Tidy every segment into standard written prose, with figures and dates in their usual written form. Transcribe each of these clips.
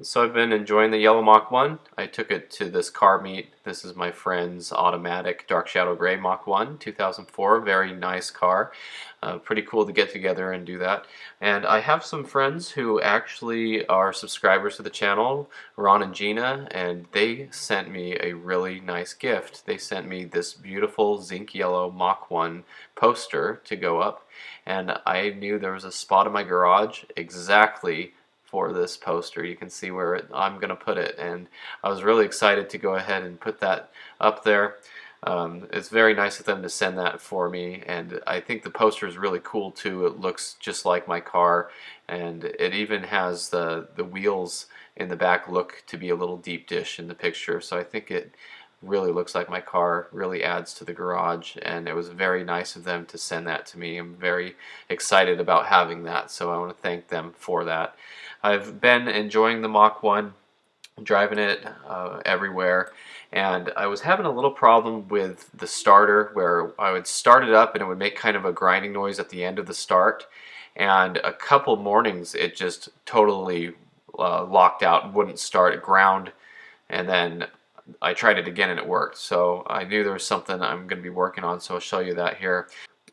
So I've been enjoying the yellow Mach 1. I took it to this car meet. This is my friend's automatic dark shadow gray Mach 1, 2004. Very nice car. Pretty cool to get together and do that. And I have some friends who actually are subscribers to the channel, Ron and Gina, and they sent me a really nice gift. They sent me this beautiful zinc yellow Mach 1 poster to go up. And I knew there was a spot in my garage exactly for this poster. You can see where I'm going to put it, and I was really excited to go ahead and put that up there. It's very nice of them to send that for me, and I think the poster is really cool too. It looks just like my car, and it even has the wheels in the back look to be a little deep dish in the picture, so I think it really looks like my car, really adds to the garage, and it was very nice of them to send that to me. I'm very excited about having that, so I want to thank them for that. I've been enjoying the Mach 1, driving it everywhere, and I was having a little problem with the starter where I would start it up and it would make kind of a grinding noise at the end of the start, and a couple mornings it just totally locked out and wouldn't start. It ground, and then I tried it again and it worked. So I knew there was something I'm going to be working on, so I'll show you that here.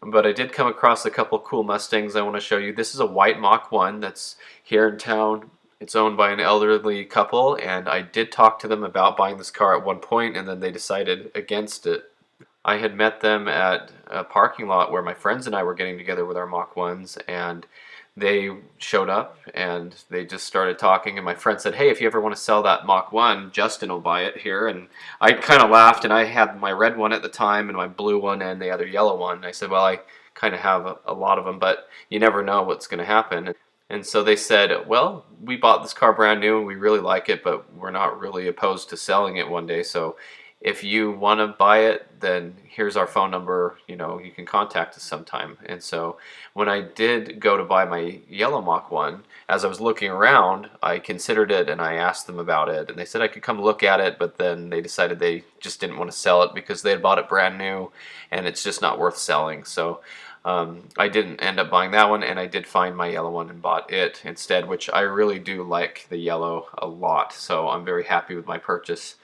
But I did come across a couple cool Mustangs I want to show you. This is a white Mach 1 that's here in town. It's owned by an elderly couple, and I did talk to them about buying this car at one point, and then they decided against it. I had met them at a parking lot where my friends and I were getting together with our Mach 1s, and they showed up and they just started talking, and my friend said, hey, if you ever want to sell that Mach 1, Justin will buy it here. And I kind of laughed, and I had my red one at the time and my blue one and the other yellow one. And I said, well, I kind of have a lot of them, but you never know what's going to happen. And so they said, well, we bought this car brand new and we really like it, but we're not really opposed to selling it one day. So if you want to buy it, then here's our phone number. You know, you can contact us sometime. And so when I did go to buy my yellow Mach 1, as I was looking around, I considered it and I asked them about it. And they said I could come look at it, but then they decided they just didn't want to sell it because they had bought it brand new and it's just not worth selling. So I didn't end up buying that one, and I did find my yellow one and bought it instead, which I really do like the yellow a lot, so I'm very happy with my purchase.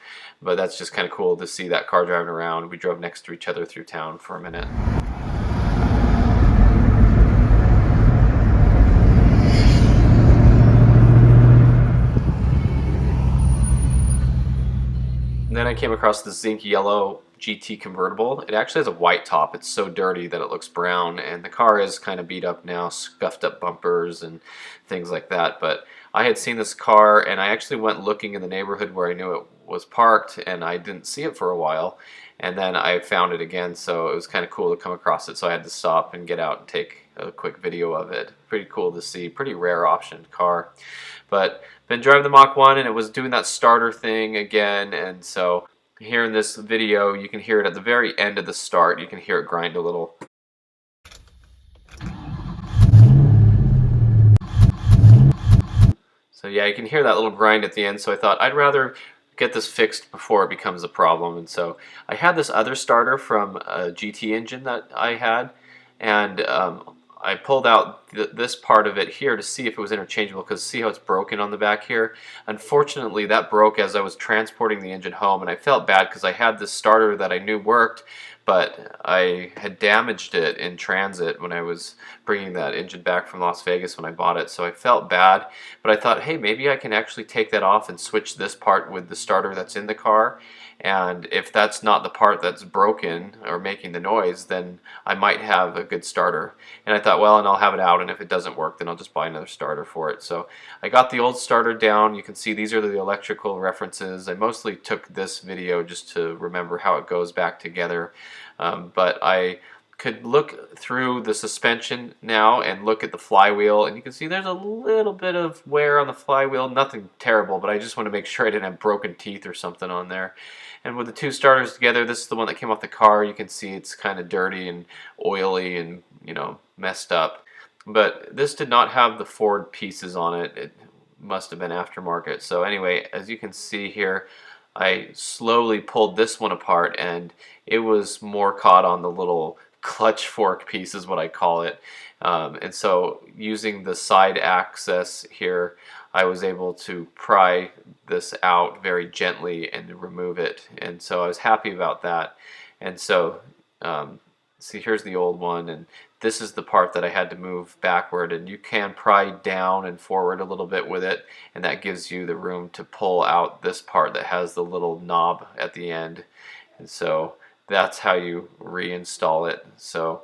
But that's just kind of cool to see that car driving around. We drove next to each other through town for a minute. And then I came across the zinc yellow GT convertible. It actually has a white top. It's so dirty that it looks brown, and the car is kind of beat up now, scuffed up bumpers and things like that. But I had seen this car, and I actually went looking in the neighborhood where I knew it was parked, and I didn't see it for a while. And then I found it again, so it was kind of cool to come across it. So I had to stop and get out and take a quick video of it. Pretty cool to see. Pretty rare optioned car. But been driving the Mach 1, and it was doing that starter thing again, and so here in this video you can hear it at the very end of the start. You can hear it grind a little. So yeah, you can hear that little grind at the end, so I thought I'd rather get this fixed before it becomes a problem. And so I had this other starter from a GT engine that I had, and I pulled out this part of it here to see if it was interchangeable, because see how it's broken on the back here? Unfortunately, that broke as I was transporting the engine home, and I felt bad because I had this starter that I knew worked, but I had damaged it in transit when I was bringing that engine back from Las Vegas when I bought it, so I felt bad. But I thought, hey, maybe I can actually take that off and switch this part with the starter that's in the car, and if that's not the part that's broken or making the noise, then I might have a good starter. And I thought, well, and I'll have it out, and if it doesn't work, then I'll just buy another starter for it. So I got the old starter down. You can see these are the electrical references. I mostly took this video just to remember how it goes back together. But I could look through the suspension now and look at the flywheel, and you can see there's a little bit of wear on the flywheel. Nothing terrible, but I just want to make sure I didn't have broken teeth or something on there. And with the two starters together, this is the one that came off the car. You can see it's kind of dirty and oily and, you know, messed up. but this did not have the Ford pieces on it. It must have been aftermarket. So anyway, as you can see here, I slowly pulled this one apart, and it was more caught on the little clutch fork piece is what I call it. And so using the side access here, I was able to pry this out very gently and remove it. And so I was happy about that. And so see, here's the old one, and this is the part that I had to move backward, and you can pry down and forward a little bit with it, and that gives you the room to pull out this part that has the little knob at the end. And so that's how you reinstall it. So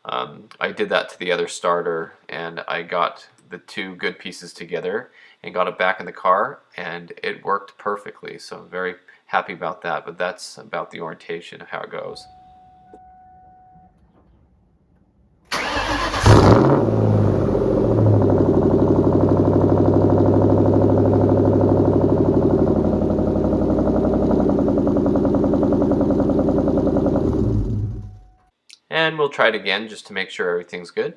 I did that to the other starter, and I got the two good pieces together and got it back in the car, and it worked perfectly. So I'm very happy about that, but that's about the orientation of how it goes. And we'll try it again just to make sure everything's good.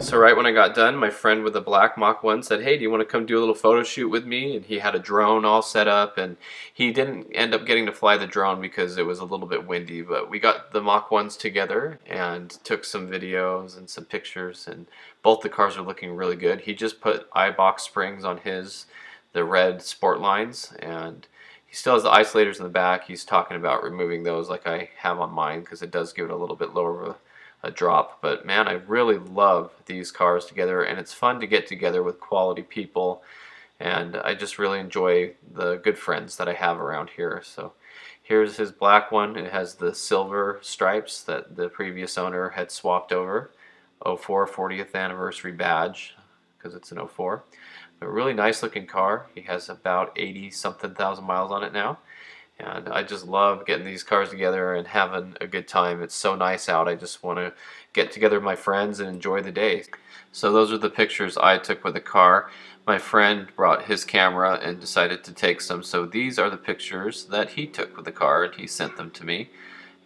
So right when I got done, my friend with the black Mach 1 said, hey, do you want to come do a little photo shoot with me? And he had a drone all set up, and he didn't end up getting to fly the drone because it was a little bit windy, but we got the Mach 1s together and took some videos and some pictures, and both the cars are looking really good. He just put eye-box springs on the red sport lines, and he still has the isolators in the back. He's talking about removing those like I have on mine because it does give it a little bit lower of a drop. But man, I really love these cars together, and it's fun to get together with quality people, and I just really enjoy the good friends that I have around here. So here's his black one. It has the silver stripes that the previous owner had swapped over. 04 40th anniversary badge because it's an 04. A really nice looking car. He has about 80 something thousand miles on it now. And I just love getting these cars together and having a good time. It's so nice out. I just want to get together with my friends and enjoy the day. So those are the pictures I took with the car. My friend brought his camera and decided to take some. So these are the pictures that he took with the car, and he sent them to me.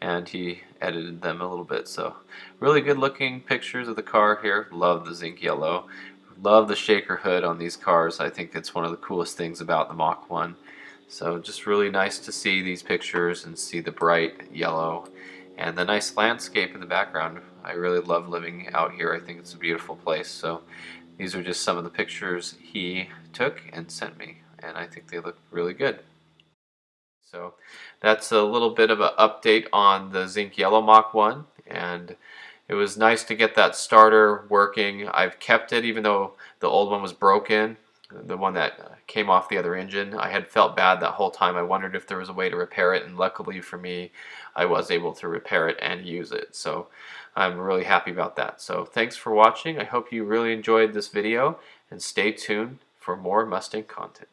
And he edited them a little bit. So really good looking pictures of the car here. Love the zinc yellow. Love the shaker hood on these cars. I think it's one of the coolest things about the Mach 1. So just really nice to see these pictures and see the bright yellow and the nice landscape in the background. I really love living out here. I think it's a beautiful place. So these are just some of the pictures he took and sent me, and I think they look really good. So that's a little bit of an update on the zinc yellow Mach 1, and it was nice to get that starter working. I've kept it even though the old one was broken, the one that came off the other engine. I had felt bad that whole time. I wondered if there was a way to repair it, and luckily for me, I was able to repair it and use it. So I'm really happy about that. So thanks for watching. I hope you really enjoyed this video, and stay tuned for more Mustang content.